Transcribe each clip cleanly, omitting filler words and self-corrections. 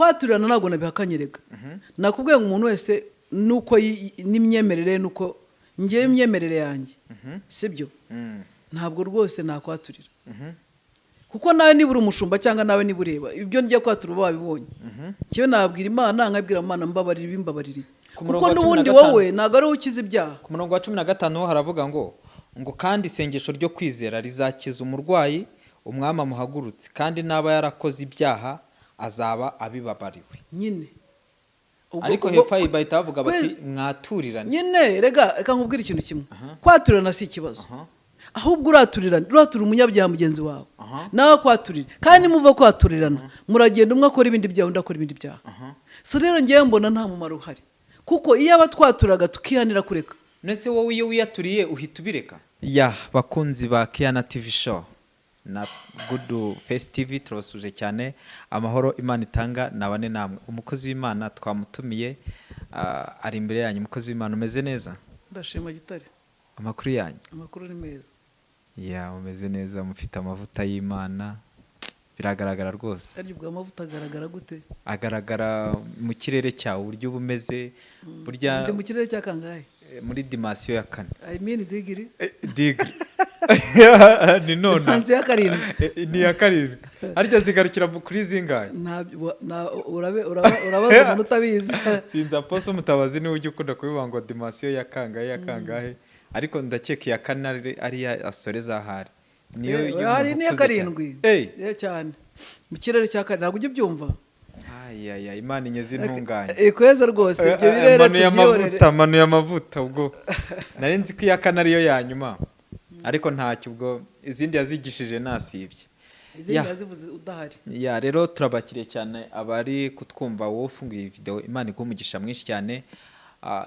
kwaturana ntabwo nabihakanyerega nakubwiye ngo umuntu wese nuko n'imyemerere nuko ngiye imyemerere yanjye sibyo ntabwo rwose nakwaturira kuko nawe nibura umushumba cyangwa nawe nibureba ibyo ngiye kwatura uba wabibonye kiyo nabwira Imana nkabwira Imana mbabarira bimbabarira kuko n'ubundi wowe ntabwo ari ukiza ibyaha. Ku murongo wa 15 haravuga ngo kandi isengesho ryo kwizera rizakiza umurwayi umwami amuhagurutse kandi naba yarakoze ibyaha azaba abibabariwe nyine. Ariko hepfo bahita bavuga bati mwaturirane nyine. Reka nkubwira ikintu kimwe, kwaturirana si ikibazo, ahubwo uratura umunyabyaha mugenzi wawe nawe kwaturira, kandi muva kwaturirana muragenda umwe akora ibindi byaha undi akora ibindi byaha. So rero ngiye mbona nta mumaro uhari, kuko iyo abatwaturaga tukihanira kureka. Nese wowe iyo wiyaturiye uhita ubireka? Ya bakunzi ba Kiana TV show na Good Face TV turasuje cyane, amahoro Imana itanga nabane namwe. Umukozi w'Imana twamutumiye ari imbere yanyu. Umukozi w'Imana umeze neza? Ndashima Gitare. Amakuru yanyu? Amakuru ni meza. Ya umeze neza, mufite amavuta y'Imana biragaragara rwose. Ari ubwo amavuta agaragara gute? Agaragara mu kirere cyawe uburyo bumeze burya. Ndi mu kirere cya kangahe? Muri dimension ya 4. I mean degree. Degree. Ni none. Hanze ya 7. Ni ya 7. Arya zigarukira kuri zingahe? Urabaza umuntu utabizi. Sinza poso mutabazi ni ujye ukunda kubivuga ngo dimension ya kangahe. Ariko ndakeka ya 4 ari ya asoreza ahari. Niyo hari ni ya 7. Cyane. Mu kirere cya 4 ntabwo ujye byumva. Ayaya Imana inyeze intunganye. Ikweza rwose ibyo birere tugiyorere. Manu y'amavuta ubwo. Nari nzi ko ya 4 ariyo ya nyuma. Ariko ntacyo ubwo izindi yazigishije nasibye. Izindi yazivuze udahari. Ya rero turabakiriye cyane abari kutwumva wowe ufunguye video. Imana igumugisha mwinshi cyane.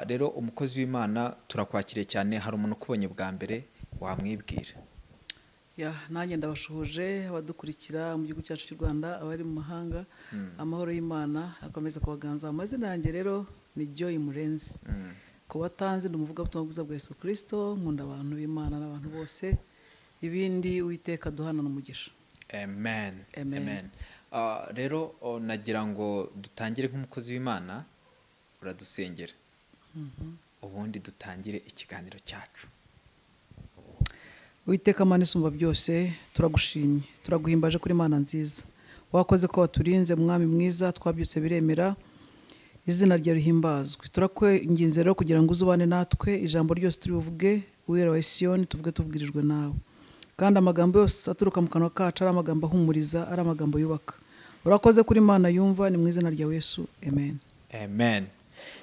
Rero umukozi w'Imana turakwakiriye cyane. Hari umuntu ukubonye bwa mbere wamwibwira? Ya nanjye ndabashuhuje abadukurikira mu gihugu cyacu cy'u Rwanda, abari mu mahanga. Amahoro y'Imana akomeza kubaganza. Amazina yanjye rero ni Joy Murenzi. Kubatanze ndumuvuga butumwa bwiza bwa Yesu Kristo, nkunda abantu b'Imana n'abantu bose, ibindi Uwiteka duhana n'umugisha. Amen. Amen. Rero nagira ngo dutangire nk'umukozi w'Imana, uradusengera. Ubundi dutangire ikiganiro cyacu. Uwiteka Mana isumba byose, turagushimye, turaguhimbaje kuri Imana nziza. Wakoze ko waturinze mwami mwiza, twabyutse biremera, izina rya rihimbazwe. Turakwinginze rero kugira ngo uzubane natwe, ijambo ryose turivuge uwera wa Siyoni tuvuge tubwirijwe nawe, kandi amagambo yose aturuka mu kanwa kacu ari amagambo ahumuriza, ari amagambo yubaka. Urakoze kuri Imana yumva, ni mu izina rya Yesu. Amen. Amen.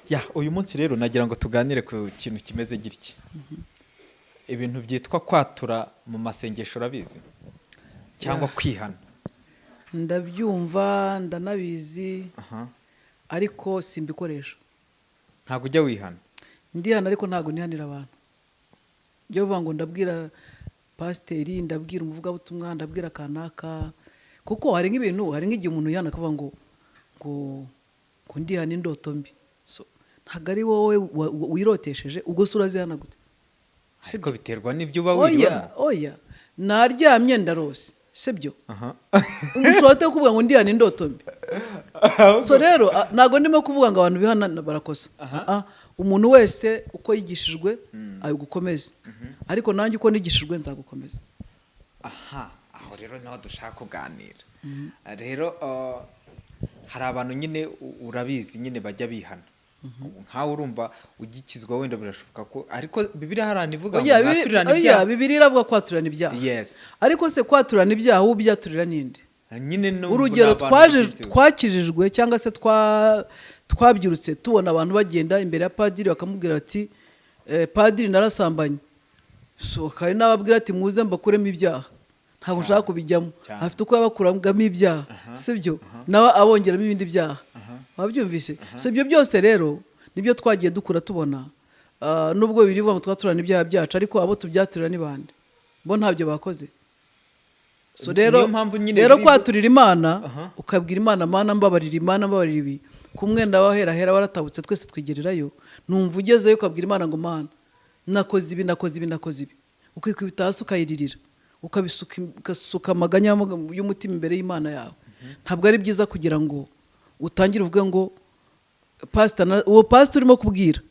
Ya uyu munsi rero nagira ngo tuganire ku kintu kimeze gitya. Ibintu byitwa kwatura mu masengesho urabizi cyangwa kwihana? Ndabyumva, ndanabizi. Ariko simbikoresha. Ntago ujya wihana? Ndihana ariko ntago nihanira abantu. Byo vuga ngo ndabwira pasiteri, ndabwira umuvugabutumwa, ndabwira kanaka, kuko hari nk'ibintu, hari nk'igihe umuntu yihana akavuga ngo ndihana indoto mbi. So ntago ari wowe wirotesheje, ubwo se urazihana gute? Siko biterwa n'ibyo uba wirimo. Oya naryamye ndarose, sibyo? Umushobora kuvuga ngo ndihana indoto mbi. So rero ntago ndimo kuvuga ngo abantu bihana barakosa. Umuntu wese uko yigishijwe ayo gukomeza, ariko nanjye uko nigishijwe nzagukomeza. Aho rero naho dushaka kuganira. Rero hari abantu nyine urabizi nyine bajya bihana. Nkawe urumva ugikizwa wenda birashoboka ko, ariko Bibiliya haranivuga ngo kwaturana ibyaha. Bibiliya iravuga kwaturana ibyaha. Yes. Ariko se kwaturana ibyaha ubyaturira ninde? Nyine no urugero twakijijwe cyangwa se twabyirutse tubona abantu bagenda imbere ya padiri bakamubwira ati padiri narasambanye. So kari nababwira ati muze mbakuremo ibyaha. Ntabwo nshaka kubijyamo. Afite uko yabakuramo ibyaha. Sibyo? Nawe abongeramo ibindi byaha. Wabyumvise? So ibyo byose rero nibyo twagiye dukura tubona. Nubwo birivuga ngo twaturana ibyaha byacu, ariko abo tubyaturira ni bande? Bo ntabyo bakoze. So rero kwaturira Imana, ukabwira Imana, Mana mbabarira, Imana mbabarira ibi, kumwenda wahera waratabutse twese twigererayo. Numva ugezeyo ukabwira Imana ngo Mana nakoze ibi. Ukikubita hasi ukayiririra, ukabisuka amaganya y'umutima imbere y'Imana yawe. Ntabwo ari byiza kugira ngo utangire uvuge ngo uwo pastor urimo kubwira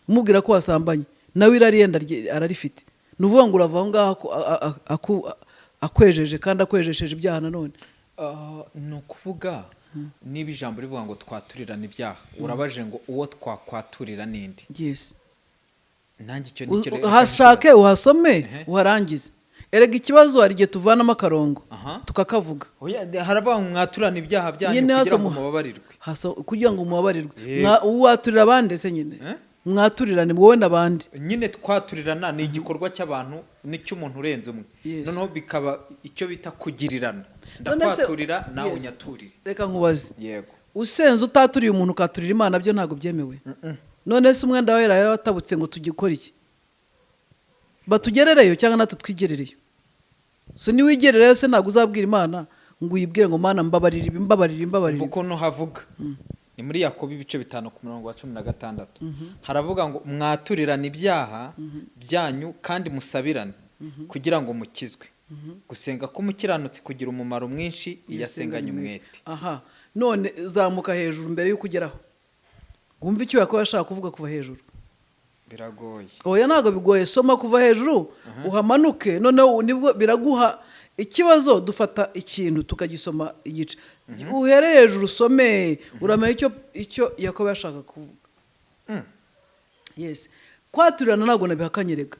umubwira ko wasambanye nawe irari yenda ararifite nuvuga ngo urava aho ngaho akwejeje kandi akwejesheje ibyaha nanone. ni ukuvuga niba ijambo rivuga ngo twaturirana ibyaha urabaje ngo uwo twakwaturira nindi. Yes. Nanjye icyo nicyo hashake uhasome uharangize. Erega ikibazo hari igihe tuvanamo akarongo tukakavuga. Haravuga ngo mwaturana ibyaha byanyu kugira ngo mubabarirwe. Kugira ngo mubabarirwe. Uwaturira abandi se nyine. Mwaturirane wowe n'abandi. Nyine twaturirana ni igikorwa cy'abantu n'icy'umuntu urenze umwe. Noneho bikaba icyo bita kugirirana. Ndakwaturira nawe unyaturire. Reka nkubaze. Yego. Usenze utaturiye umuntu ukaturira Imana byo ntago byemewe. None se umwenda wera yarabatabutse ngo tugikora iki? Batugerereyo cyangwa natwe twigerereyo. So ni wigerereyo se ntago uzabwira Imana ngo uyibwire ngo Mana mbabarira. Uko no havuga. Ni muri Yakobo ibice 5 ku murongo wa 16. Haravuga ngo mwaturirana ibyaha byanyu kandi musabirane kugira ngo mukizwe. Gusenga k'umukiranutsi kugira umumaro mwinshi iyasenganye umwete. Aha. None zamuka hejuru mbere yo kugeraho. Wumva icyo Yakobo ashaka kuvuga kuva hejuru. Biragoye. Oya ntago bigoye, soma kuva hejuru uhamanuke none nibwo biraguha ikibazo. Dufata ikintu tukagisoma igice uhere hejuru usome uramenya icyo Yakobo yashaka kuvuga. Yes. Kwaturirana ntago nabihakanyerega.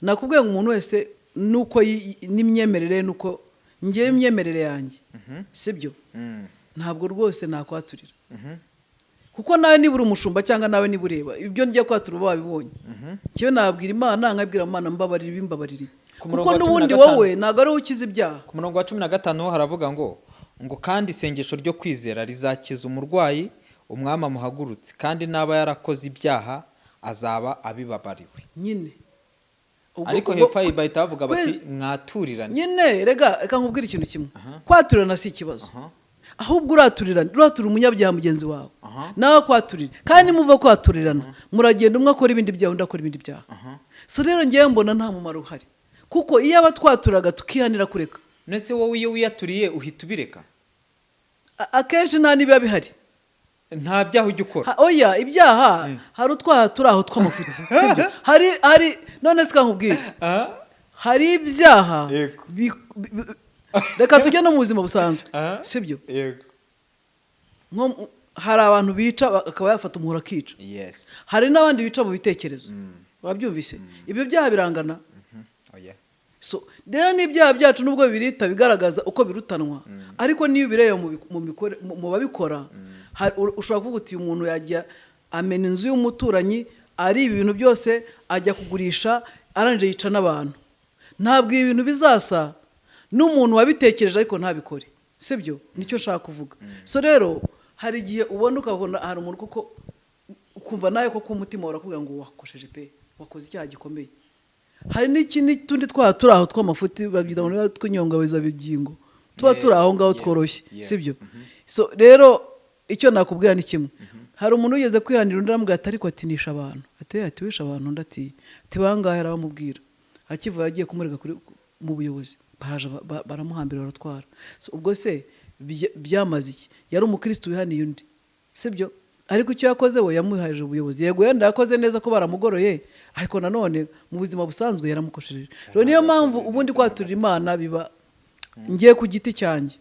Nakubwiye ngo umuntu wese nuko n'imyemerere nuko ngiye imyemerere yanjye sibyo ntabwo rwose nakwaturira kuko nawe nibura umushumba cyangwa nawe nibureba ibyo ngiye kwatura babibonye cyo nabwira Imana nkabwira Imana mbabarira kuko nubundi wowe ntago ari ukiza ibyaha. Ku murongo wa 15 haravuga ngo kandi isengesho ryo kwizera rizakiza umurwayi umwami amuhagurutse kandi naba yarakoze ibyaha azaba abibabariwe. Nyine ariko hepfo bahita bavuga bati mwaturirane. Nyine reka nkubwira ikintu kimwe. Kwaturirana si ikibazo. Ahubwo uraturira umunyabyaha mugenzi wawe nawe kwaturira kandi muva kwaturirana muragenda umwe akora ibindi byaha undi akora ibindi byaha. So rero ngiye mbona nta mumaro uhari kuko iyo abatwaturaga tukihanira kureka. Nese wowe iyo wiyaturiye uhita ubireka? Akenshi nta niba bihari. Nta byaha ujya ukora. Oya ibyaha hari utwaha turi aho tw'amafuti sibyo hari none se kankubwira hari ibyaha reka tujye no mu buzima busanzwe sibyo. Yego. Nko hari abantu bica akaba yafata umuhura akica. Yes. Hari n'abandi bica mu bitekerezo. Wabyumvise? Ibyo byaha birangana. Oya. So rero n'ibyaha byacu nubwo birita bigaragaza uko birutanwa ariko niyo bireba mu babikora ushobora kuvuga uti umuntu yajya amena inzu y'umuturanyi ari ibintu byose ajya kugurisha aranje yica n'abantu. Ntabwo ibintu bizasa n'umuntu wabitekereje ariko ntabikore sibyo nicyo nshaka kuvuga. So rero hari igihe ubona ukabona hari umuntu kuko ukumva nawe ko umutima warakubwira ngo wakosheje pe wakoze icyaha gikomeye. Hari n'ikindi tundi turi aho tw'amafuti babyita ngo tw'inyongabeza bigingo tuba turi aho ngaho tworoshye sibyo. So rero icyo nakubwira ni kimwe. Hari umuntu ugeze kwihanira undi aramubwira ati ariko atinisha abantu ati wisha abantu undi ati bangahe arabamubwira akivuga yagiye kumurega mu buyobozi baramuhambira baratwara. So ubwo se byamaze iki? Yari umukristo wihaniye undi sibyo ariko icyo yakoze we yamuhaje ubuyobozi. Yego yenda yakoze neza ko baramugoroye ariko nanone mu buzima busanzwe yaramukoshereje. Rero niyo mpamvu ubundi kwaturira Imana biba ngiye ku giti cyanjye.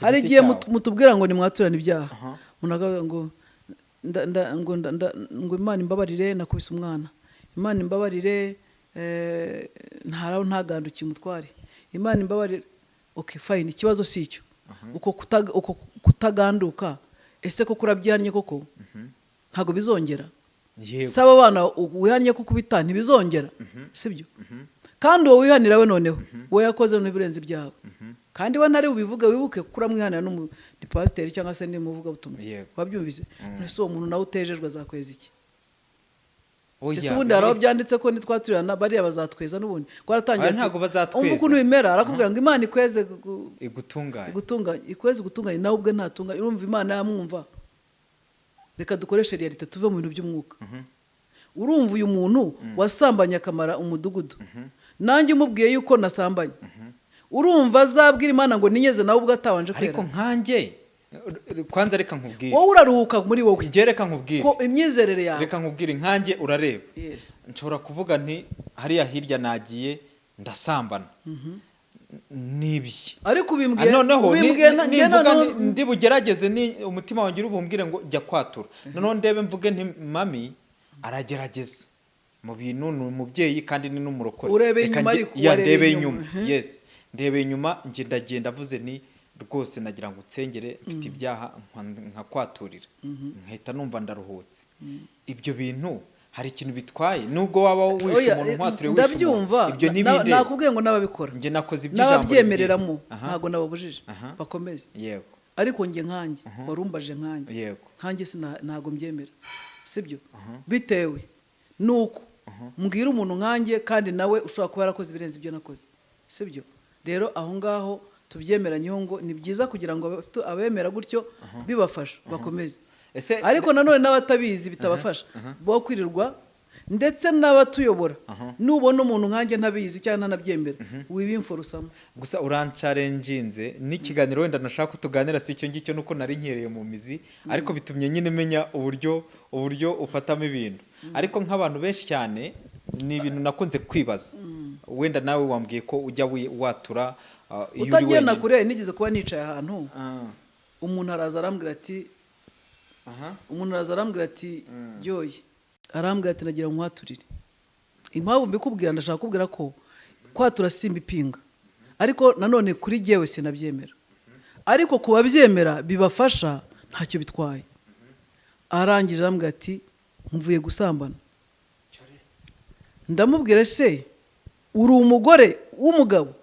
Hari igihe mutubwira ngo nimwaturane ibyaha munaga ngo ngo Imana imbabarire nakubise umwana Imana imbabarire ntagandukiye umutware Imana imbabarire. Okay fine ikibazo si icyo uko kutaganduka ese ko kurabyihanye koko ntago bizongera. Saba abana wihanye ko kubita ntibizongera sibyo kandi wowe wihanira we noneho wowe yakoze n'ibirenze ibyawe kandi we ntari ubivuga wibuke kura mwihanira no ni pasteur cyangwa se ni muvuga butumwa wabyumvise. Ese uwo muntu nawe utejejwe azakweza iki? Ese ubundi haraho byanditse ko nitwaturirana bariya bazatweza n'ubundi kwaratangiye ntago bazatweza. Umuntu wimera arakubwira ngo Imana ikweze igutunganye ikweze gutunganye nawe ubwe ntatunganye. Urumva Imana yamwumva. Reka dukoreshe realite tuve mu bintu by'umwuka. Urumva uyu muntu wasambanye akamara umudugudu nanjye umubwiye yuko nasambanye urumva azabwira Imana ngo ninyeze nawe ubwo atabanje kwera. Ariko nkanjye kwanza reka nkubwire wowe uraruhuka muri wowe njye reka nkubwire ko imyizerere yawe reka nkubwire nkanjye urareba yes nshobora kuvuga nti hariya hirya nagiye ndasambana nibye ariko noneho ndi bugerageze ni umutima wanjye urubumbwire ngo jya kwatura noneho ndebe mvuge nti mami aragerageza mu bintu ni umubyeyi kandi ni n'umurokore urebe inyuma ariko ndebe inyuma yes ndebe inyuma njye ndagenda avuze ni rwose nagira ngo utsengere mfite ibyaha nkakwaturira nkahita numva ndaruhutse ibyo bintu hari ikintu bitwaye nubwo waba wishe umuntu nkwature wishe ibyo n'ibindi nakubwiye ngo n'ababikora njye nakoze iby'ijambo n'ababyemereramo ntago nababujije bakomeze yego ariko njye nkanjye warumbaje nkanjye yego nkanjye ntago mbyemera sibyo bitewe nuko mbwira umuntu nkanjye kandi nawe ushobora kuba yarakoze ibirenze ibyo nakoze sibyo rero aho ngaho tubyemeranyeho ngo ni byiza kugira ngo abemera gutyo bibafasha bakomeze ariko nanone n'abatabizi bitabafasha bo kwirirwa ndetse n'abatuyobora nubona umuntu nkanjye ntabizi cyangwa ntanabyemera wibimforusamo gusa urancarenjinze n'ikiganiro wenda nashaka ko tuganira si icyo ngicyo nuko nari nkereye mu mizi ariko bitumye nyine menya uburyo ufatamo ibintu ariko nk'abantu benshi cyane ni ibintu nakunze kwibaza wenda nawe wambwiye ko ujya watura utagiye na kure nigeze kuba nicaye ahantu umuntu araza arambwira ati yoye arambwira ati nagira ngo nkwaturire impamvu mbikubwira ndashaka kubwira ko kwatura simba ipinga ariko nanone kuri jyewe sinabyemera ariko ku babyemera bibafasha ntacyo bitwaye arangije arambwira ati mvuye gusambana ndamubwira se uri umugore w'umugabo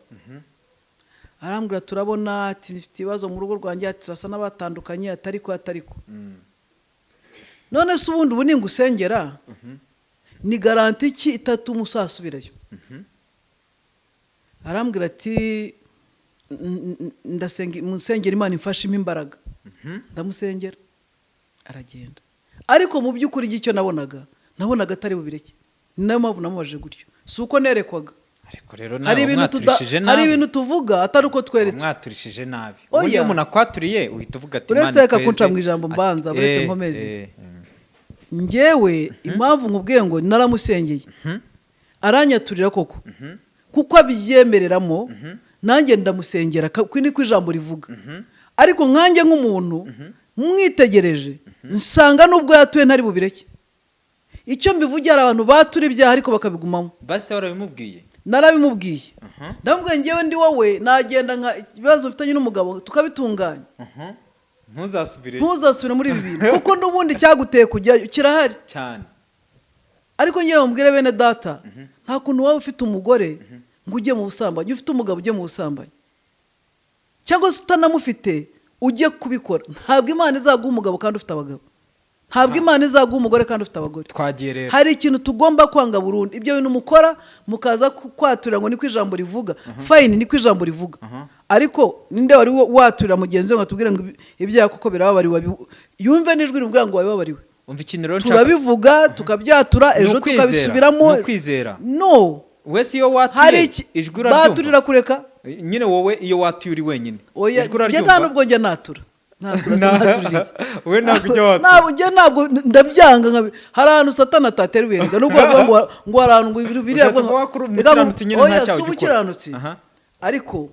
arambwira turabona ati mfite ibibazo mu rugo rwanjye turasa n'abatandukanye atariko none se ubundi ubu ningusengera ni garanti ki itatu musasubirayo arambwira ati musengera Imana imfashemo imbaraga ndamusengera aragenda ariko mu by'ukuri icyo nabonaga atari bubireke ni nayo mpamvu namubaje gutyo si uko nerekwaga ariko rero nawe mwaturishije nabi hari ibintu tuvuga atari uko tweretse mwaturishije nabi ubundi iyo umuntu akwaturiye uhita uvuga ati uretse reka kunca mu ijambo mbanza uretse nkomeze njyewe impamvu nkubwiye ngo naramusengeye aranyaturira koko kuko abyemereramo nanjye ndamusengera niko ijambo rivuga ariko nkanjye nk'umuntu mwitegereje nsanga n'ubwo yatuye ntari bubireke icyo mbivugira abantu batura ibyaha ariko bakabigumamo base warabimubwiye narabimubwiye ndamubwiye njyewe ndi wowe nagenda nka ibibazo ufitanye n'umugabo tukabitunganya ntuzasubire muri ibi bintu kuko n'ubundi cyaguteye kujyayo kirahari cyane ariko ngira mubwire bene data nta kuntu waba ufite umugore ngo ujye mu busambanyi ufite umugabo ujye mu busambanyi cyangwa se utanamufite ujye kubikora ntabwo Imana izaguha umugabo kandi ufite abagabo ntabwo Imana izaguha umugore kandi ufite abagore twagiye rero hari ikintu tugomba kwanga burundu ibyo bintu mukora mukaza kwaturira ngo niko ijambo rivuga fine niko ijambo rivuga ariko ninde wari waturira mugenzi we ngo atubwire ngo ibyaha kuko birababariwe yumve n'ijwi rivuga ngo wababariwe umva ikintu rero turabivuga tukabyatura ejo tukabisubiramo no kwizera no wese iyo watuye ijwi uraryumva baturira kureka nyine wowe iyo watuye uri wenyine ijwi uraryumva nta nubwo njya natura we ntabwo ndabyanga hari ahantu Satani atatera ibintu nubwo bavuga ngo hari ahantu biriya ubukiranutsi ariko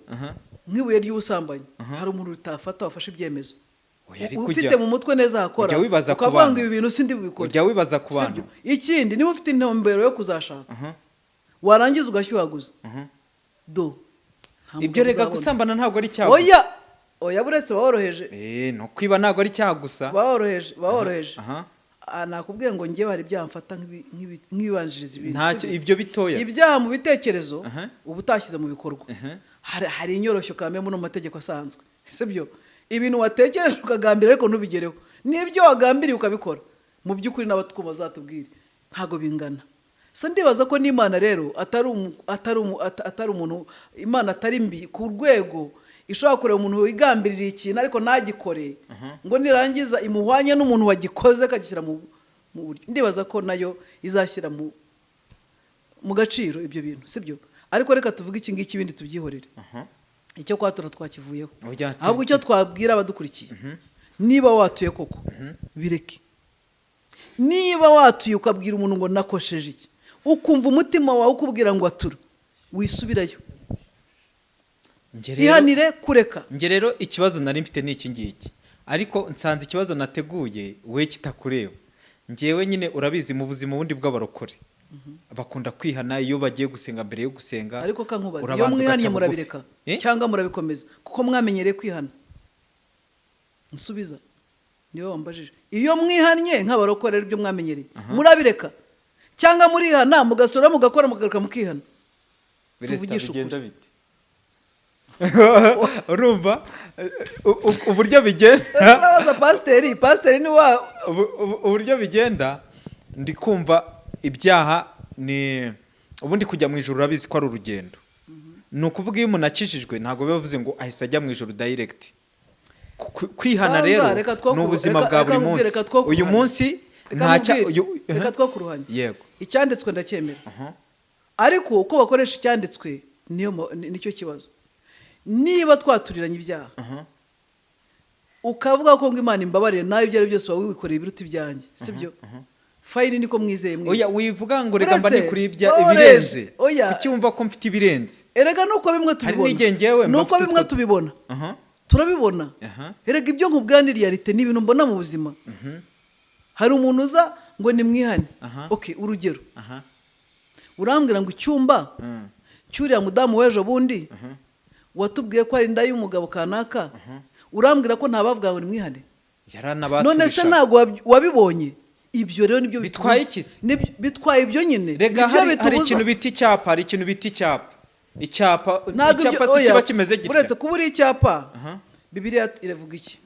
nk'ibuye ry'ubusambanyi hari umuntu utafata wafashe ibyemezo ufite mu mutwe neza hakora ukavuga ngo ibi bintu sindi bubikore ujya wibaza ku bantu ikindi niba ufite intumbero yo kuzashaka warangiza ugashyuhaguza ibyo rega gusambana ntabwo ari icyaha oya buretse woroheje no kwiba ntabwo ari icyaha gusa woroheje nakubwiye ngo njye bari byamfata nk'ibibanjiriza ibintu ntacyo ibyo bitoya ibyaha mu bitekerezo uba utashyize mu bikorwa hari inyoroshyo kamwe mu mategeko asanzwe sibyo ibintu watekereje ukagambira ariko ntubigereho n'ibyo wagambiriye ukabikora mu by'ukuri n'abatwuma zatubwire ntago bingana so ndibaza ko n'Imana rero atari umuntu Imana atari mbi ku rwego ishobora kureba umuntu wigambirira ikintu ariko ntagikore ngo nirangiza imuhwanye n'umuntu wagikoze akagishyira mu buryo ndibaza ko nayo izashyira mu gaciro ibyo bintu sibyo ariko reka tuvuge iki ngiki ibindi tubyihorere icyo kwatura twakivuyeho Oya, ahubwo icyo twabwira abadukurikiye niba watuye koko bireke. Niba watuye ukabwira umuntu ngo nakosheje iki, ukumva umutima wawe ukubwira ngo atura, wisubirayo, ihanire kureka. Nge rero ikibazo nari mfite ni iki ngiki, ariko nsanze ikibazo nateguye we kitakureba. Ngewe nyine urabizi mu buzima bundi bw'abarokore bakunda kwihana iyo bagiye gusenga. Mbere yo gusenga ariko kankubaza, iyo mwihannye murabireka cyangwa murabikomeza kuko mwamenyereye kwihana? Nsubiza, niwe wambajije. Iyo mwihannye nk'abarokore ibyo mwamenyereye murabireka cyangwa murihana mugasura mugakora mugagaruka mukihana? Tuvugisha ukuri. Urumva uburyo bigenda? Turabaza pasiteri ni wa uburyo bigenda. Ndi kumva ibyaha ni ubundi kujya mu ijuru, urabizi ko ari urugendo. Ni ukuvuga iyo umuntu akijijwe ntabwo biba bivuze ngo ahise ajya mu ijuru direct. Kwihana rero ni ubuzima bwa buri munsi. Uyu munsi reka two kuruhanya. Yego, icyanditswe ndacyemera, ariko uko bakoresha icyanditswe nicyo kibazo. Niba twaturiranye ibyaha ukavuga ko ngo Imana imbabarire, nawe ibyo ari byose waba wikoreye ibiruta ibyanjye, sibyo? Fayini niko mwizeye mwese. Oya, wivuga ngo reka mba nikuri ibirenze. Kucyumva ko mfite ibirenze. Erega nuko bimwe tubibona. Nuko bimwe tubibona. Turabibona. Erega ibyo nkubwaniriye rite ni ibintu mbona mu buzima. Hari umuntu uza ngo ni mwihane. Okay, urugero. Urambwira ngo icyumba cyuriya mudamu w'ejo bundi watubwiye ko ari inda y'umugabo kanaka, urambwira ko ntabavuga ngo ni mwihane? None se ntabwo wabibonye? Ibyo rero nibyo bitwaye ikisi, bitwaye ibyo nyine. Rega hari ikintu biti icyapa, hari ikintu biti icyapa. Icyapa kiba kimeze gitya. Uretse kubura icyapa, Bibiliya iravuga iki?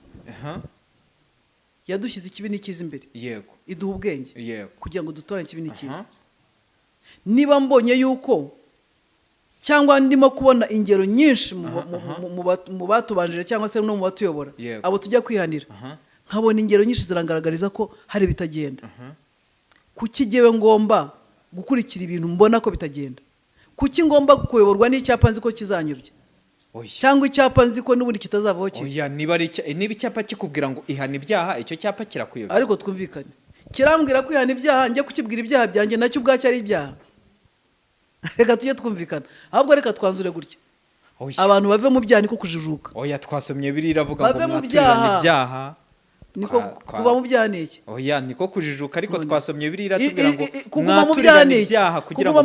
Yadushyize ikibi n'ikiza imbere. Yego. Iduha ubwenge. Yego. Kugira ngo dutoranye ikibi n'ikiza. Niba mbonye yuko cyangwa ndimo kubona ingero nyinshi mu batubanjire cyangwa se no mu batuyobora, abo tujya kwihanira, nkabona ingero nyinshi zirangaragariza ko hari bitagenda. Kuki jyewe ngomba gukurikira ibintu mbona ko bitagenda? Kuki ngomba kuyoborwa n'icyapa nzi ko kizanyobya? Cyangwa icyapa nzi ko n'ubundi kitazavaho kiri? Oya, niba icyapa kikubwira ngo ihana ibyaha, icyo cyapa kirakuyobya. Ariko twumvikane, kirambwira ko ihana ibyaha, njye kukibwira ibyaha byanjye nacyo ubwacyo ari ibyaha. Reka tujye twumvikana, ahubwo reka twanzure gutya. Abantu bave mu byaha niko kujijuka. Oya, twasomye Bibiliya iravuga ngo mwaturirane ibyaha. Niko kuva mu byaha niki? Oya, niko kujijuka, ariko twasomye Bibiliya iratubwira ngo kuguma mu byaha niki? Kugira ngo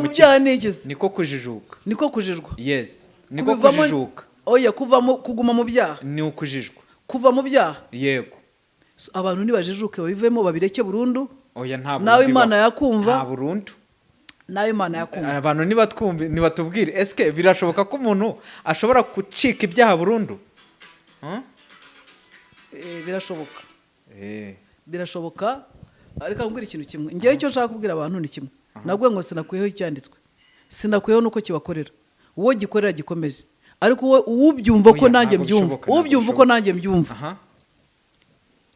niko kujijuka. Niko kujijwa. Yes, niko kujijuka. Oya, kuguma mu byaha ni ukujijwa. Kuva mu byaha. Yego. Abantu nibajijuke babivemo babireke burundu. Oya, ntabwo nawe Imana yakumva. Nta burundu. Nawe Imana yakumva. Abantu nibatubwire, eske birashoboka ko umuntu ashobora gucika ibyaha burundu? Birashoboka. Birashoboka, ariko ngubwira ikintu kimwe. Ngewe icyo nshaka kubwira abantu ni kimwe. Nabwo ngo sinakuyeho icyanditswe. Sinakuyeho nuko kibakorera. Uwo gikorera gikomeze. Ariko ubyumva ko nanjye mbyumva. Ubyumva ko nanjye mbyumva.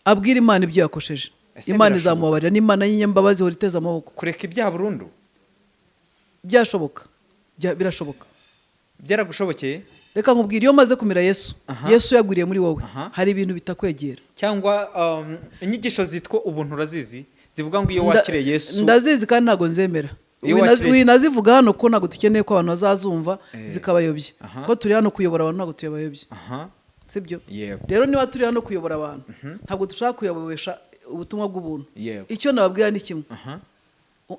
Abwira Imana ibyo yakosheje. Imana izamubabarira, n'Imana y'inyambabazi hori iteza amaboko. Kureka ibyaha burundu byashoboka. Birashoboka. Byaragushobokeye? Reka nkubwira, iyo maze kumira Yesu, Yesu yaguriye muri wowe, hari ibintu bitakwegera. Cyangwa inyigisho zitwa ubuntu urazizi, zivuga ngo iyo wakire Yesu. Ndazizi kandi ntago nzemera. Nazivuga hano ko ntago tukeneye ko abantu bazazumva zikabayobya. Ko turi hano kuyobora abantu, ntago tuyabayobye. Sibyo? Rero niba turi hano kuyobora abantu, ntabwo dushaka kuyobesha ubutumwa bw'ubuntu. Icyo nababwira ni kimwe.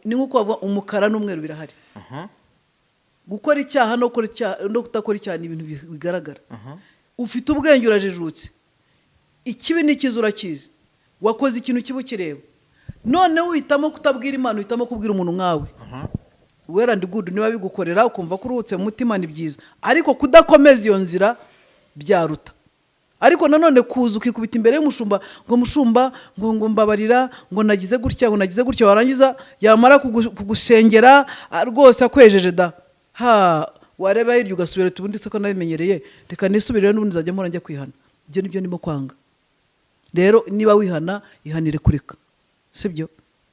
Ni nkuko bavuga umukara n'umweru birahari. Gukora icyaha no kutakora icyaha ni ibintu bigaragara. Ufite ubwenge, urajijutse. Ikibi n'ikiza urakizi. Wakoze ikintu kibi kireba. None uhitamo kutabwira Imana, uhitamo kubwira umuntu nkawe. Well and good, niba bigukorera ukumva ko uruhutse mu mutima ni byiza. Ariko kudakomeza iyo nzira byaruta. Ariko nanone kuza ukikubita imbere y'umushumba ngo mushumba ngo mbabarira ngo nagize gutya warangiza yamara kugusengera rwose akwejeje da. Wareba hirya ugasubira ubundi se ko nabimenyereye, reka nisubirire n'ubundi nzajya mpora njya kwihana. Ibyo nibyo ndimo kwanga. Rero niba wihana, ihanire kureka. Sibyo?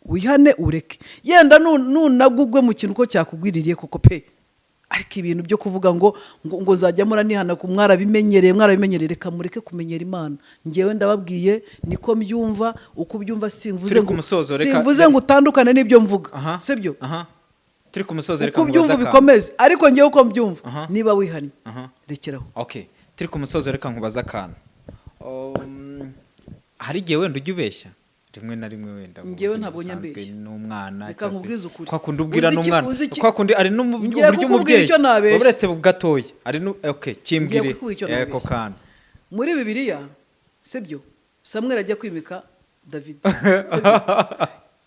Wihane ureke. Yenda nunagugwe mu kintu ko cyakugwiririye koko pe. ariko ibintu byo kuvuga ngo zajya muranihana ku mwarabimenyereye reka mureke kumenyera Imana. Ngewe ndababwiye niko mbyumva, uko byumva simvuze ngo utandukane n'ibyo mvuga, sibyo? Turi ku musozo, reka uko byumva bikomeze, ariko ngewe uko mbyumva niba wihannye rekeraho. Okay, turi ku musozo, reka nkubaza akantu. Hari igihe wenda ujya ubeshya rimwe na rimwe, wenda ngewe ntabwo nyambeshya n'umwana, reka nkubwize ukuri, kwa kundi ubwira n'umwana, kwa kundi ari n'uburyo umubyeyi waburetse bugatoya, ari okay, kimbwire eko kana. Muri Bibiliya sibyo, Samuel ajya kwimika David,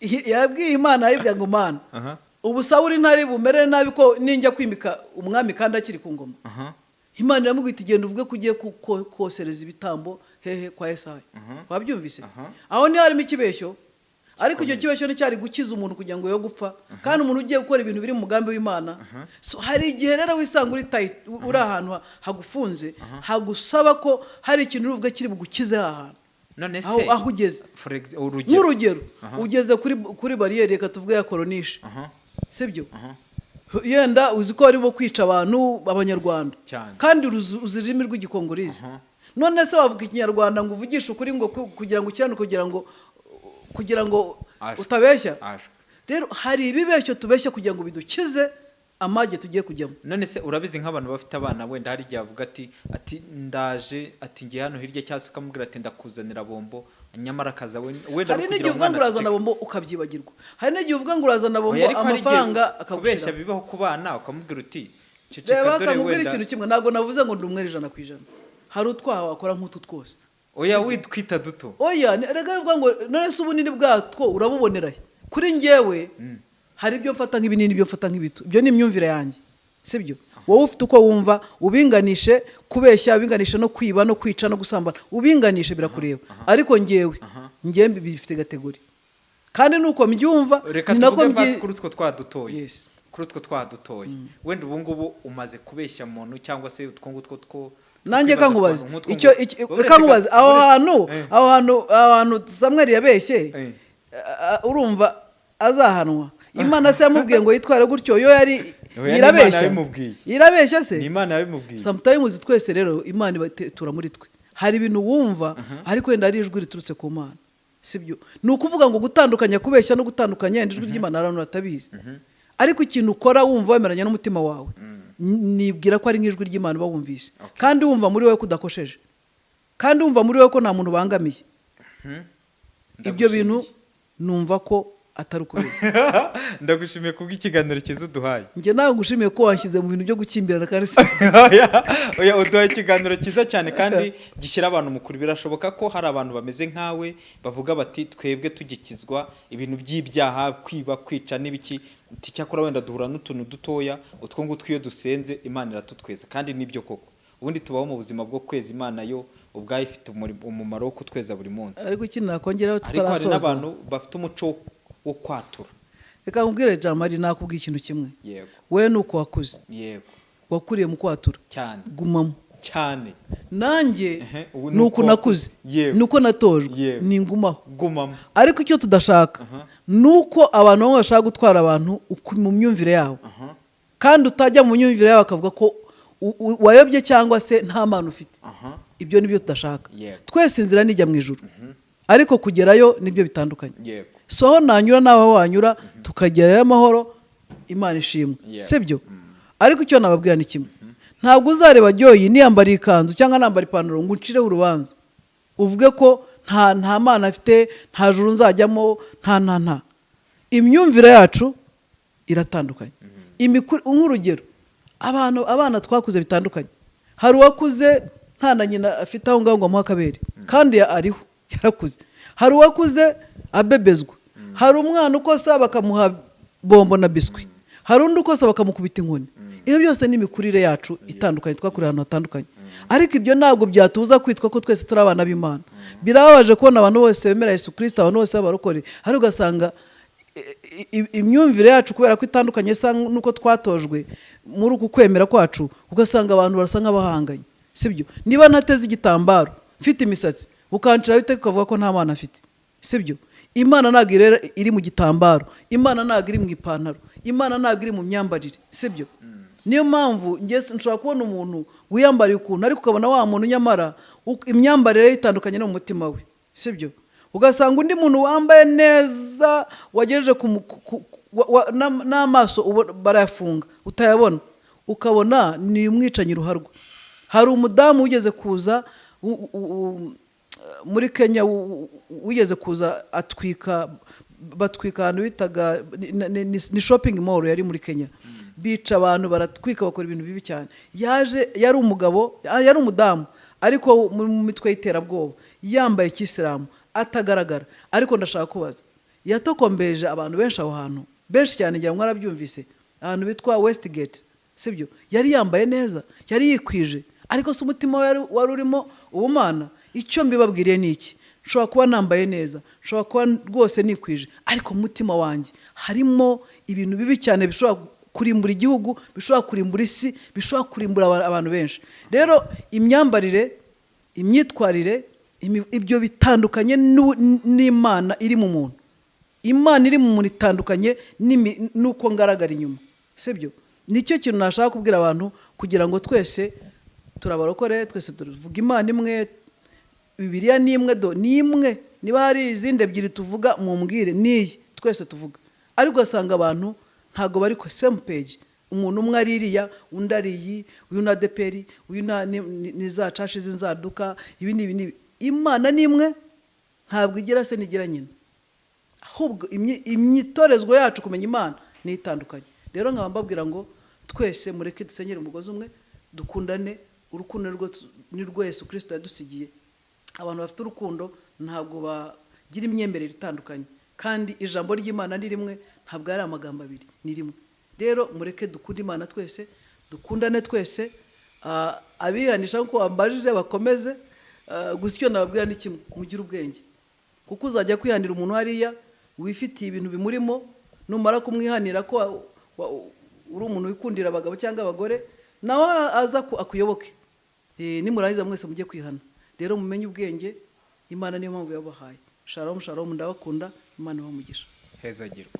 yabwiye Imana, yibwira ngo Mana, ubu Sawuli ntari bumere nabi ko ninjya kwimika umwami kandi akiri ku ngoma. Imana iramubwira iti genda uvuge ko ugiye kosereza ibitambo hehe kwa Yesayi. Wabyumvise? Aho ni harimo ikibeshyo, ariko icyo kibeshyo ni cyari gukiza umuntu kugira ngo yo gupfa, kandi umuntu ugiye gukora ibintu biri mu mugambi w'Imana. So hari igihe rero wisanga uri ahantu hagufunze, hagusaba ko hari ikintu uruvuga kiri bugukize ahantu. None se aho ugeze, nk'urugero ugeze kuri bariyeri, reka tuvuge ya Koronishe, sibyo? Yenda uzi ko barimo kwica abantu b'Abanyarwanda, kandi uzi ururimi rw'Igikongorizi. None se wavuga Ikinyarwanda ngo uvugishe ukuri ngo kugira ngo ukirane, kugira ngo utabeshya? Rero hari ibibeshyo tubeshya kugira ngo bidukize amage tugiye kujyamo. None se urabizi nk'abantu bafite abana, wenda hari igihe avuga ati ndaje, ati ngiye hano hirya, cyangwa ukamubwira ati ndakuzanira bombo, nyamara akaza wenda hari n'igihe uvuga ngo urazana bombo ukabyibagirwa, hari n'igihe uvuga ngo urazana bombo amafaranga akabeshya. Bibaho ku bana, ukamubwira uti ceceka, dore wenda ikintu kimwe, ntabwo navuze ngo ndi umwere 100%. Hari utwaha wakora nk'utu twose. Oya, witwita duto. Oya, rega uvuga ngo none se ubunini bwatwo urabubonera he? Kuri ngewe hari ibyo mfata nk'ibinini, ibyo mfata nk'ibito. Ibyo ni imyumvire yanjye, sibyo? Wowe ufite uko wumva, ubinganishe kubeshya, ubinganishe no kwiba no kwica no gusambana, ubinganishe birakureba. Ariko ngewe bifite kategori, kandi nuko mbyumva ni nako kuri utwo twadutoye. Yes, kuri utwo twadutoye. Wenda ubu ngubu umaze kubeshya umuntu, cyangwa se utwo ngutwo two nanjye kankubaza kankubaza aho hantu Samuel yabeshye, urumva azahanwa? Imana se yamubwiye ngo yitware gutyo, yo yari irabeshya se? Ni Imana yabimubwiye. Sometimes twese rero Imana ibatura muri twe, hari ibintu wumva ariko wenda ari ijwi riturutse ku Mana, sibyo? Ni ukuvuga ngo gutandukanya kubeshya no gutandukanya ijwi ry'Imana abantu batabizi, ariko ikintu ukora wumva wemeranya n'umutima wawe, nibwira ko ari nk'ijwi ry'Imana bawumvise, kandi wumva muri wowe kudakosheje, kandi wumva muri wowe ko nta muntu bangamiye. Ibyo bintu numva ko atari ukubeshya. Ndagushimiye kubw'ikiganiro cyiza uduhaye. Nge nawe ngushimiye ko wanshyize mu bintu byo gukimbirana kandi oya, uduhaye ikiganiro cyiza cyane kandi gishyira abantu mukuru. Birashoboka ko hari abantu bameze nkawe bavuga bati twebwe tugikizwa ibintu by'ibyaha, kwiba, kwica n'ibiki, cyakora wenda duhura n'utuntu dutoya, utwo ngutwo iyo dusenze Imana iratutweza, kandi nibyo koko. Ubundi tubaho mu buzima bwo kweza, Imana yo ubwayo ifite umumaro wo kutweza buri munsi. Ariko ikintu nakongeraho tutarasoza, ariko hari n'abantu bafite umuco wo kwatura. Reka nkubwire Jamari, nakubwiye ikintu kimwe. Yego. Wewe nuko wakuze. Yego. Wakuriye mu kwatura. Cyane. Gumamo. Cyane. Nanjye nuko nakuze. Nuko natojwe. Ni ngumaho. Gumamo. Ariko icyo tudashaka nuko abantu bamwe bashaka gutwara abantu mu myumvire yabo. Kandi utajya mu myumvire yabo akavuga ko wayobye cyangwa se nta mpano ufite. Ibyo nibyo tudashaka. Twese inzira nijya mu ijuru. Ariko kugerayo nibyo bitandukanye. Yego. So aho nanyura nawe wanyura tukagerayo amahoro, Imana ishimwe, sibyo? Ariko icyo nababwira ni kimwe, ntabwo uzareba Joyi niyambariye ikanzu cyangwa nambara ipantaro ngo uncireho urubanza uvuge ko nta mana afite, nta juru nzajyamo, nta. Imyumvire yacu iratandukanye. Nk'urugero, abana twakuze bitandukanye. Hari uwakuze nta na nyina afite aho ngaho ngo amuhe akabere, kandi ariho yarakuze. Hari uwakuze abebezwa, hari umwana ukosa bakamuha bombo na biswi, hari undi ukosa bakamukubita inkoni. Iyo byose ni imikurire yacu itandukanye, twakuriye ahantu hatandukanye. Ariko ibyo ntabwo byatuza kwitwa ko twese turi abana b'Imana. Birababaje kubona abantu bose bemera Yesu Kristo, abantu bose b'abarokore, ariko ugasanga imyumvire yacu kubera ko itandukanye nuko twatojwe muri uku kwemera kwacu, ugasanga abantu barasa nk'abahanganye, sibyo? Niba ntateze igitambaro, mfite imisatsi, ukancira bite ukavuga ko nta mana afite, sibyo? Imana ntabwo iri mu gitambaro, Imana ntabwo iri mu ipantaro, Imana ntabwo iri mu myambarire, sibyo? niyo mpamvu nshobora kubona umuntu wiyambariye ukuntu ariko ukabona wa muntu nyamara imyambarire itandukanye no mu mutima we, sibyo? Ugasanga undi muntu wambaye neza wagejeje n'amaso barayafunga utayabona, ukabona ni umwicanyi ruharwa. Hari umudamu wigeze kuza muri Kenya, wigeze kuza batwika ahantu bitaga ni shopping mall yari muri Kenya, bica abantu baratwika bakora ibintu bibi cyane. Yari umugabo, yari umudamu ariko mu mitwe y'iterabwoba, yambaye kisilamu atagaragara. Ariko ndashaka kubaza, yatokombeje abantu benshi aho hantu, benshi cyane, ngira ngo mwarabyumvise, ahantu bitwa Westgate, sibyo? Yari yambaye neza, yari yikwije, ariko se umutima wari urimo ubumana. Icyo mbibabwiriye ni iki: nshobora kuba nambaye neza, nshobora kuba rwose nikwije, ariko mu mutima wanjye harimo ibintu bibi cyane bishobora kurimbura igihugu, bishobora kurimbura isi, bishobora kurimbura abantu benshi. Rero imyambarire, imyitwarire, ibyo bitandukanye n'Imana iri mu muntu. Imana iri mu muntu itandukanye nuko ngaragara inyuma, sibyo? Nicyo kintu nashaka kubwira abantu, kugira ngo twese turabarokore, twese tuvuga Imana imwe, Bibiliya ni imwe, ni imwe. Niba hari izindi ebyiri tuvuga mumbwire, niyi twese tuvuga. Ariko ugasanga abantu ntago bari ku same page. Umuntu umwe aririya, undi ariyi, uyu na deperi, uyu ni za cashi z'inzaduka, ibi ni Imana ni imwe, ntabwo igira se nigira nyina. Ahubwo imyitorezwa yacu kumenya Imana ni itandukanye. Rero nkaba mbabwira ngo twese mureke dusenyere umugozi umwe, dukundane. Urukundo ni rwo Yesu Kristo yadusigiye. Abantu bafite urukundo ntabwo bagira imyemerere itandukanye, kandi ijambo ry'Imana ni rimwe, ntabwo ari amagambo abiri, ni rimwe. Rero mureke dukunde Imana twese, dukundane twese. Abihanisha ko bambajije bakomeze, gusa icyo nababwira ni kimwe: mugire ubwenge, kuko uzajya kwihanira umuntu hariya wifitiye ibintu bimurimo, numara kumwihanira ko uri umuntu wikundira abagabo cyangwa abagore, nawe aza akuyoboke. Nimurangiza mwese mujye kwihana. Rero mumenye ubwenge, Imana niyo mpamvu yabahaye. Shalom shalom, ndabakunda. Imana ibahe umugisha. Hezagirwa.